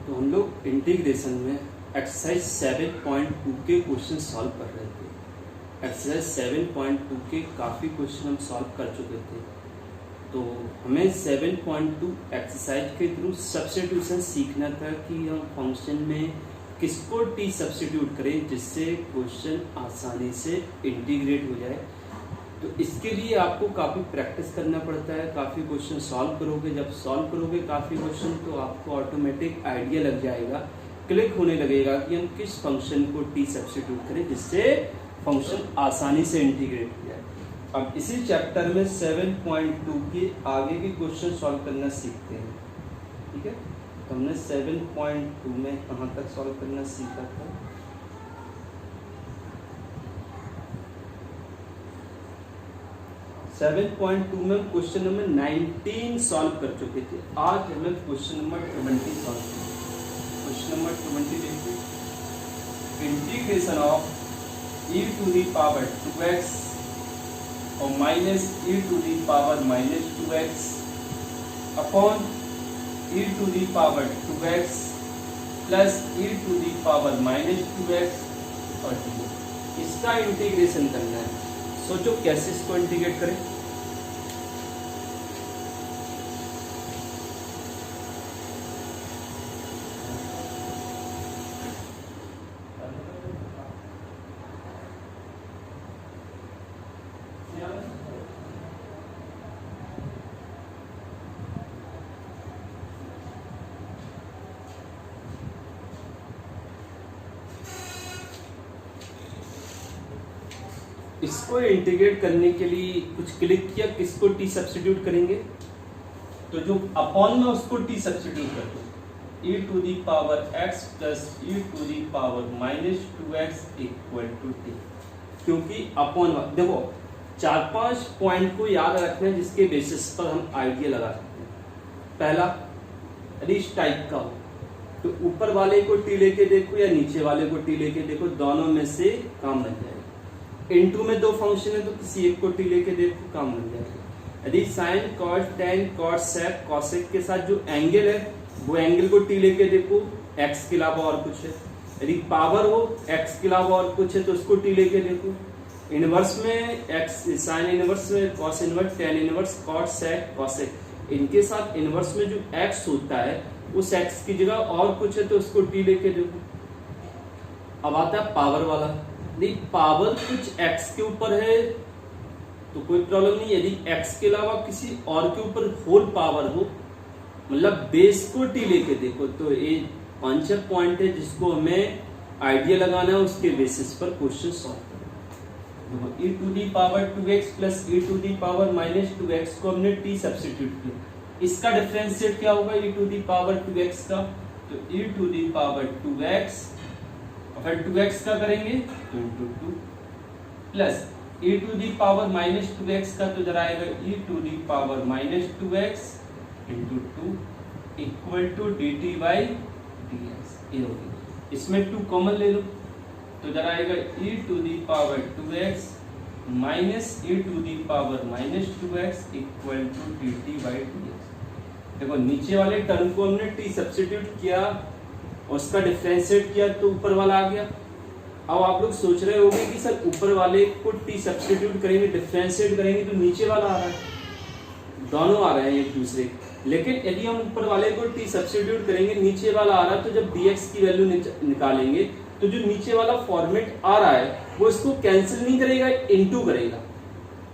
तो हम लोग इंटीग्रेशन में एक्सरसाइज 7.2 के क्वेश्चन सॉल्व कर रहे थे। एक्सरसाइज 7.2 के काफ़ी क्वेश्चन हम सॉल्व कर चुके थे। तो हमें 7.2 एक्सरसाइज के थ्रू सब्स्टिट्यूशन सीखना था कि हम फंक्शन में किसको टी सब्स्टिट्यूट करें जिससे क्वेश्चन आसानी से इंटीग्रेट हो जाए। तो इसके लिए आपको काफ़ी प्रैक्टिस करना पड़ता है। काफ़ी क्वेश्चन सॉल्व करोगे, जब सॉल्व करोगे काफ़ी क्वेश्चन तो आपको ऑटोमेटिक आइडिया लग जाएगा, क्लिक होने लगेगा कि हम किस फंक्शन को टी सब्स्टिट्यूट करें जिससे फंक्शन आसानी से इंटीग्रेट हो जाए। अब इसी चैप्टर में 7.2 के आगे के क्वेश्चन सॉल्व करना सीखते हैं। ठीक है, तो हमने 7.2 में कहाँ तक सॉल्व करना सीखा था? सेवन पॉइंट टू में क्वेश्चन नंबर 19 सॉल्व कर चुके थे। आज हमें क्वेश्चन नंबर 20 सॉल्व करें। क्वेश्चन नंबर 20 देखिए, integration of e to the power 2x और minus e to the power minus 2x upon e to the power 2x plus e to the power minus 2x और 2। इसका integration करना है। सोचो कैसे इसको इंटीग्रेट करें। इसको इंटीग्रेट करने के लिए कुछ क्लिक किया, किसको टी सब्स्टिट्यूट करेंगे? तो जो अपॉन में उसको टी सब्स्टिट्यूट कर दो। e to the power x plus e to the power minus 2x equal to t. क्योंकि अपॉन देखो 4-5 पॉइंट को याद रखना है जिसके बेसिस पर हम आइडिया लगा सकते हैं। पहला, यदि इस टाइप का हो तो ऊपर वाले को टी लेके देखो या नीचे वाले को टी लेके देखो, दोनों में से काम बन जाएगा। इनटू में दो फंक्शन है तो किसी एक को टी लेके देखो, काम बन जाएगा। यदि sine cos tan cos sec cosec के साथ जो एंगल है वो एंगल को टी लेके देखो, एक्स के अलावा और कुछ है। यदि पावर हो एक्स के अलावा और कुछ है तो उसको टी लेके देखो। इनवर्स में एक्स साइन इनवर्स में cos inverse tan inverse cos sec cosec, इनके साथ इनवर्स में जो एक्स होता है उस एक्स की जगह और कुछ है तो उसको टी लेके देखो। अब आता है पावर वाला। यदि पावर कुछ x के ऊपर है तो कोई प्रॉब्लम नहीं। यदि x के अलावा किसी और के ऊपर होल पावर हो, मतलब बेस को टी लेके देखो, तो ये 5 पॉइंट है जिसको हमें आइडिया लगाना है, उसके बेसिस पर क्वेश्चन सॉल्व करें। देखो e to the power 2x plus e to the power minus 2x को हमने t सब्स्टिट्यूट किया। इसका डिफरेंशिएट क्या होगा? e to the power 2x का, तो e to the power 2x और फिर 2x का करेंगे तो into 2 plus e to the power minus 2x का तो इधर आएगा e to the power minus 2x into 2 equal to dt by dx। ये होगी, इसमें 2 कॉमन ले लो तो इधर आएगा e to the power 2x minus e to the power minus 2x equal to dt by dx। देखो नीचे वाले टर्म को हमने t सब्स्टिट्यूट किया और उसका डिफरेंशिएट किया तो ऊपर वाला आ गया। अब आप लोग सोच रहे होंगे कि सर ऊपर वाले को टी सब्स्टिट्यूट करेंगे डिफरेंशिएट करेंगे तो नीचे वाला आ रहा है, दोनों आ रहे हैं एक दूसरे। लेकिन यदि हम ऊपर वाले को टी सब्स्टिट्यूट करेंगे नीचे वाला आ रहा है तो जब dx की वैल्यू निकालेंगे तो जो नीचे वाला फॉर्मेट आ रहा है वो इसको कैंसिल नहीं करेगा, इनटू करेगा।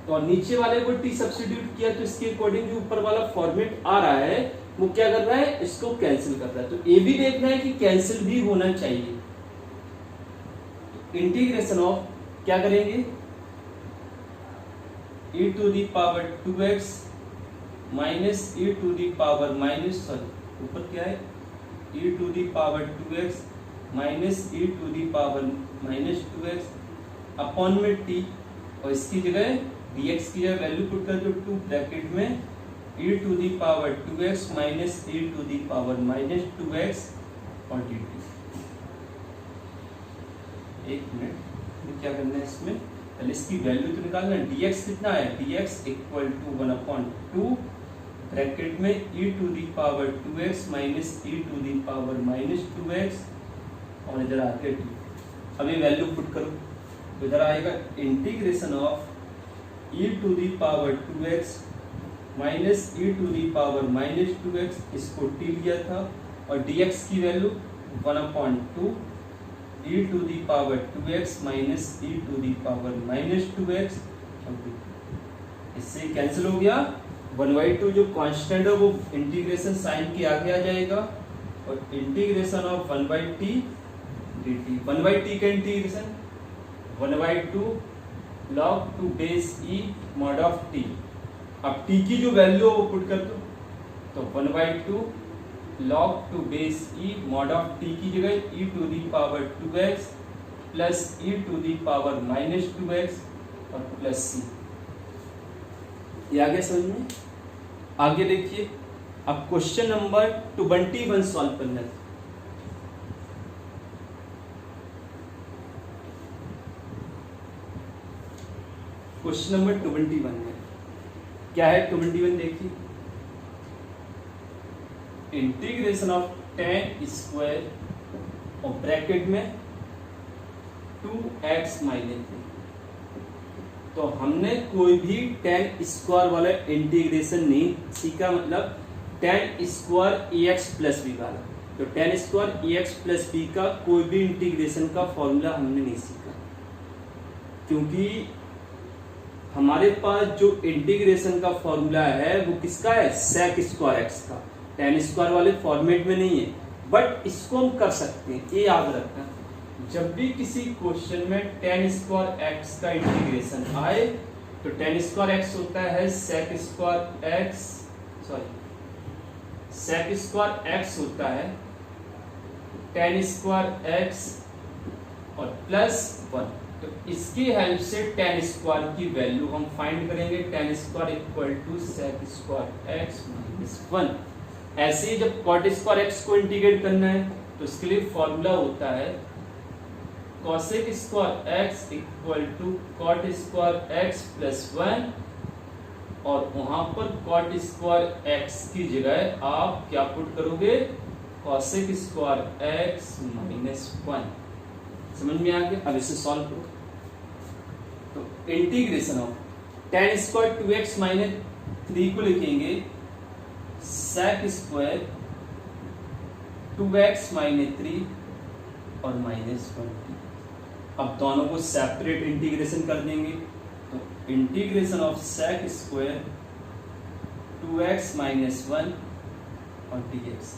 तो नीचे वाले को टी सब्स्टिट्यूट किया तो इसके अकॉर्डिंग जो ऊपर वाला फॉर्मेट आ रहा है वो क्या कर रहा है? इसको कैंसिल कर रहा है। तो ये भी देखना है कि कैंसिल भी होना चाहिए। इंटीग्रेशन ऑफ क्या करेंगे? e to the power 2x minus e to the power minus ऊपर क्या है e to the power 2x minus e to the power minus 2x upon में t और इसकी जगह dx की जगह वैल्यू पुट कर दो 2 ब्रैकेट में e to the power 2x minus e to the power minus 2x और dt। एक मिनट, क्या करना है इसमें? पहले इसकी वैल्यू तो निकालना है। dx कितना है? dx इक्वल टू 1/2 ब्रैकेट में e to the power 2x minus e to the power minus 2x और इधर आके t। अभी वैल्यू पुट करो तो इधर आएगा integration of e to the power 2x minus e to the power minus 2x, इसको t लिया था, और dx की value 1/2 e to the power 2x minus e to the power minus 2x। इससे कैंसिल हो गया, 1/2 जो कांस्टेंट है वो इंटीग्रेशन साइन के आगे आ जाएगा, और integration of 1/t dt, 1/t का integration 1/2 log 2 base e mod of t। अब t की जो वैल्यू है वो पुट कर दो, तो 1/2 log 2 base e mod of t की जगह e to the power 2x plus e to the power minus 2x और प्लस c। ये आगे समझ में? आगे देखिए, अब क्वेश्चन नंबर 21 सॉल्व करना है। क्वेश्चन नंबर 21 है, क्या है 21? देखिए, इंटीग्रेशन ऑफ tan स्क्वायर और ब्रैकेट में 2x माइनस 3। तो हमने कोई भी tan स्क्वायर वाला इंटीग्रेशन नहीं सीखा, मतलब tan square ax plus b वाला। तो tan square ax plus b का कोई भी इंटीग्रेशन का फॉर्मूला हमने नहीं सीखा, क्योंकि हमारे पास जो इंटीग्रेशन का फॉर्मूला है वो किसका है? sec स्क्वायर x का। tan स्क्वायर वाले फॉर्मेट में नहीं है, बट इसको हम कर सकते हैं। ये याद रखना, जब भी किसी क्वेश्चन में tan स्क्वायर x का इंटीग्रेशन आए तो tan स्क्वायर x होता है sec square x, sec square x होता है tan स्क्वायर x और प्लस 1। तो इसकी हेल्प से tan स्क्वायर की वैल्यू हम फाइंड करेंगे, tan square equal to sec square x minus 1। ऐसे ही जब cot स्क्वायर x को इंटीग्रेट करना है तो इसके लिए फॉर्मूला होता है cosec square x equal to cot square x plus 1, और वहां पर cot स्क्वायर x की जगह आप क्या पुट करोगे? cosec square x minus 1। समझ में आ गया? अब इसे सॉल्व करो। तो integration of tan square 2x minus 3 को लिखेंगे sec स्क्वायर 2x माइनस 3 और माइनस 1। अब दोनों को सेपरेट इंटीग्रेशन कर देंगे, तो integration of sec square 2x minus 1 और dx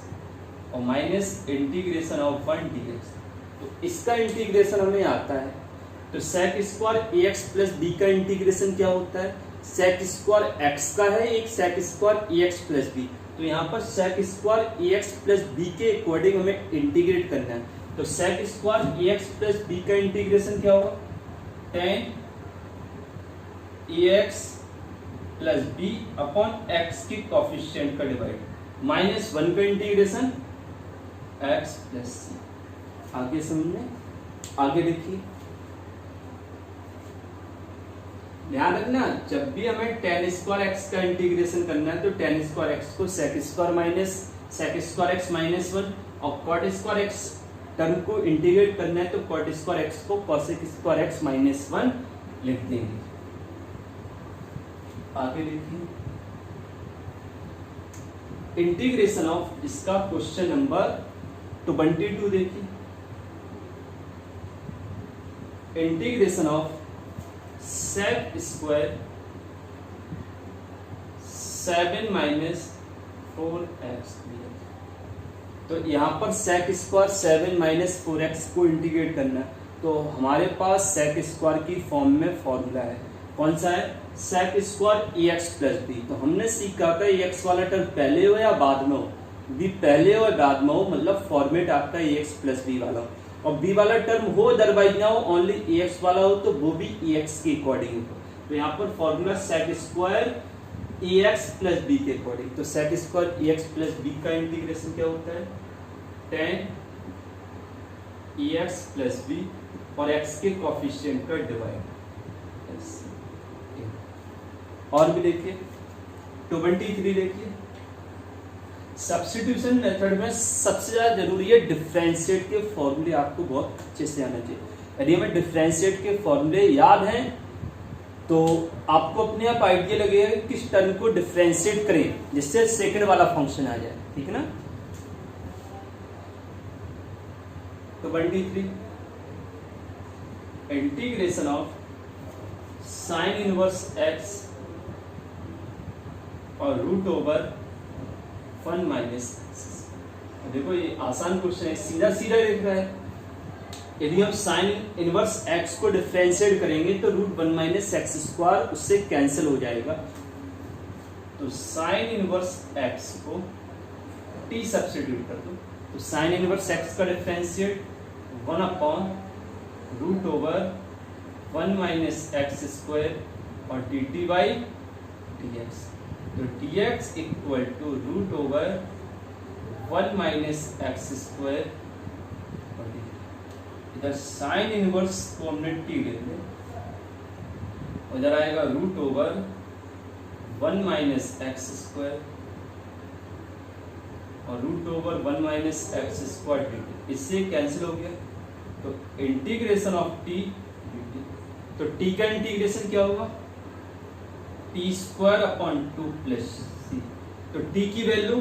और माइनस इंटीग्रेशन ऑफ 1 dx। तो इसका इंटीग्रेशन हमें आता है, तो sec square ax plus b का इंटीग्रेशन क्या होता है? sec स्क्वायर x का है, एक sec square ax plus b। तो यहाँ पर sec square ax plus b के अकॉर्डिंग हमें इंटीग्रेट करना है। तो sec square ax plus b का इंटीग्रेशन क्या होगा? tan ax plus b upon x की कोफिशिएंट का डिवाइड, माइनस 1 का इंटीग्रेशन x प्लस c। आगे समझने? आगे देखिए, ध्यान रखना, जब भी हमें tan स्क्वायर x का इंटीग्रेशन करना है तो tan स्क्वायर x को sec स्क्वायर x माइनस 1 और cot स्क्वायर x टर्म को इंटीग्रेट करना है तो cot स्क्वायर x को cosec स्क्वायर x माइनस 1 लिख देंगे। आगे देखिए, इंटीग्रेशन ऑफ इसका क्वेश्चन नंबर 22 देखिए, integration of sec square 7 minus 4x। तो यहाँ पर sec स्क्वायर 7 माइनस 4x को इंटीग्रेट करना है, तो हमारे पास sec स्क्वायर की फॉर्म में फॉर्मूला है। कौन सा है? sec square ax plus b। तो हमने सीखा था ax वाला टर्म पहले हो या बाद में हो? b पहले हो या बाद में हो, मतलब फॉर्मेट आपका ax प्लस b वाला हो, और b वाला टर्म हो अदरवाइज ना हो, ओनली ax वाला हो तो वो भी ax के अकॉर्डिंग हो। तो यहाँ पर formula sec square ax plus b के अकॉर्डिंग। तो sec square ax plus b का इंटीग्रेशन क्या होता है? tan ax प्लस b और x के कोफिशिएंट का डिवाइड। और भी देखिए 23 देखिए, सब्स्टिट्यूशन मेथड में सबसे ज्यादा जरूरी है डिफरेंशिएट के फॉर्मूले आपको बहुत अच्छे से आना चाहिए। यदि हमें डिफरेंशिएट के फॉर्मूले याद हैं तो आपको अपने आप आइडिया लगेगा कि किस टर्म को डिफरेंशिएट करें जिससे सेकंड वाला फंक्शन आ जाए, ठीक है ना। तो 23 integration of sine inverse x और रूट ओवर 1 माइनस। देखो ये आसान क्वेश्चन है, सीधा सीधा लिख रहा है। यदि हम साइन इनवर्स एक्स को डिफरेंशिएट करेंगे तो रूट 1 माइनस एक्स स्क्वायर उससे कैंसिल हो जाएगा। तो साइन इनवर्स एक्स को टी सब्स्टिट्यूट कर दो, तो साइन इनवर्स एक्स का differentiate 1 upon root over 1 minus x square और d t by d x. तो dx equal to root over 1 minus x square, इधर साइन इनवर्स को हमने t ले लिया, उधर आएगा root over 1 minus x square और root over 1 minus x square dt, इससे कैंसिल हो गया। तो इंटीग्रेशन ऑफ t dt, तो t का इंटीग्रेशन क्या होगा, t square upon 2 plus c. तो टी की वैल्यू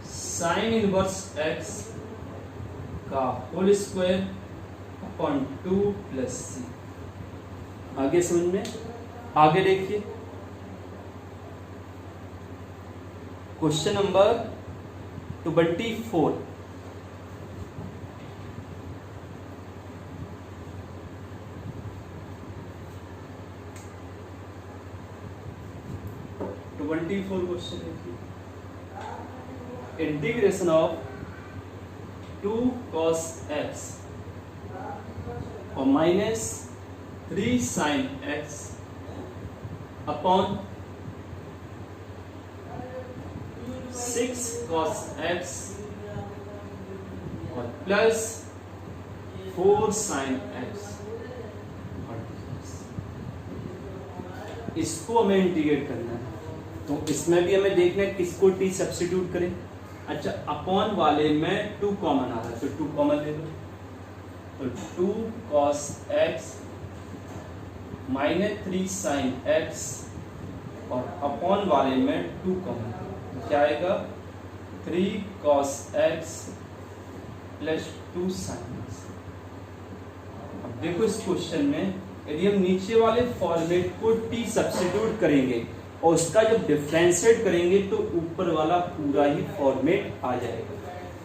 साइन इनवर्स एक्स का whole square upon 2 plus c. आगे समझ में, आगे देखिए क्वेश्चन नंबर 24। क्वेश्चन है इंटीग्रेशन ऑफ 2 cos x और minus 3 sin x upon 6 cos x और प्लस 4 sin x। इसको हमें इंटीग्रेट करना है, तो इसमें भी हमें देखना है किसको t सब्स्टिट्यूट करें। अच्छा, अपॉन वाले में 2 कॉमन आ रहा है, तो 2 कॉमन ले लो, तो 2 cos x minus 3 sin x और अपॉन वाले में 2 कॉमन, तो क्या आएगा 3 cos x plus 2 sin x। अब देखो इस क्वेश्चन में यदि हम नीचे वाले फॉर्मेट को t सब्स्टिट्यूट करेंगे और उसका जब डिफरेंशिएट करेंगे तो ऊपर वाला पूरा ही फॉर्मेट आ जाएगा।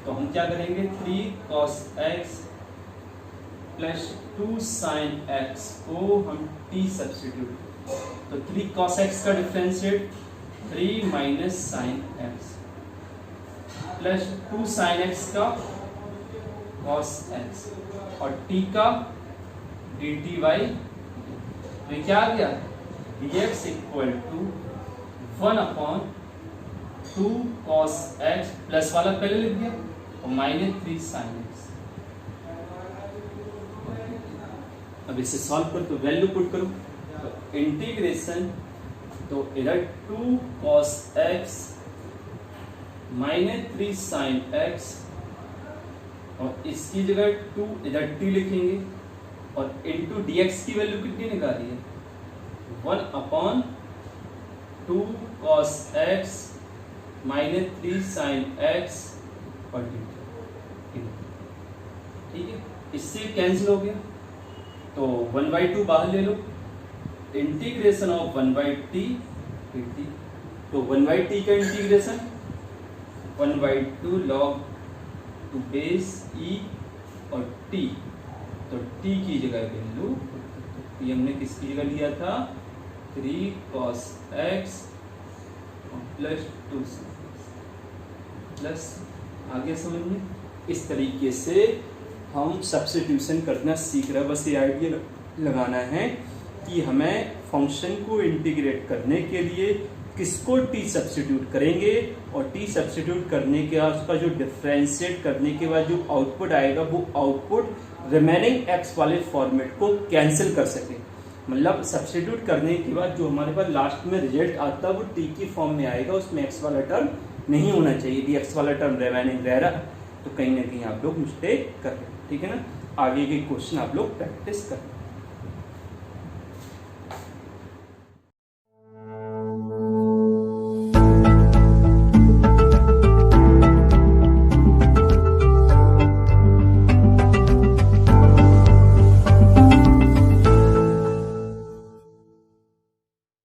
तो हम क्या करेंगे, 3 cos x plus 2 sin x को हम t सब्स्टिट्यूट, तो 3 cos x का differentiate 3 minus sin x plus 2 sin x का cos x और t का dt बाई, तो क्या आ गया dx equal to 1 upon 2 cos x plus वाला पहले लिख दिया और माइनस 3 sin x। अब इसे सॉल्व कर तो वैल्यू पुट करो, तो इंटीग्रेशन, तो इधर 2 cos x minus 3 sin x और इसकी जगह 2 इधर t लिखेंगे और इनटू dx की वैल्यू कितनी निकाली है, 1 upon 2 cos x minus 3 sin x और dt, ठीक है। इससे कैंसिल हो गया, तो 1/2 बाहर ले लो, इंटीग्रेशन ऑफ 1/t dt, तो 1/t का integration 1/2 log to base e और t, तो t की जगह वैल्यू ये हमने किसकी जगह लिया था, 3 cos x प्लस 2 प्लस, आगे समझ में। इस तरीके से हम सब्स्टिट्यूशन करना सीख रहे हैं। बस ये आइडिया लगाना है कि हमें फंक्शन को इंटीग्रेट करने के लिए किसको t सब्स्टिट्यूट करेंगे और t सब्स्टिट्यूट करने के बाद उसका जो डिफरेंशिएट करने के बाद जो आउटपुट आएगा वो आउटपुट रिमेनिंग x वाले फॉर्मेट को कैंसिल कर सके। मतलब सब्स्टिट्यूट करने के बाद जो हमारे पास लास्ट में रिजल्ट आता है वो t की फॉर्म में आएगा, उसमें x वाला टर्म नहीं होना चाहिए। यदि एक्स वाला टर्म रिमेनिंग रह रहा तो कहीं ना कहीं आप लोग मिस्टेक कर रहे हैं, ठीक है ना। आगे के क्वेश्चन आप लोग प्रैक्टिस करें।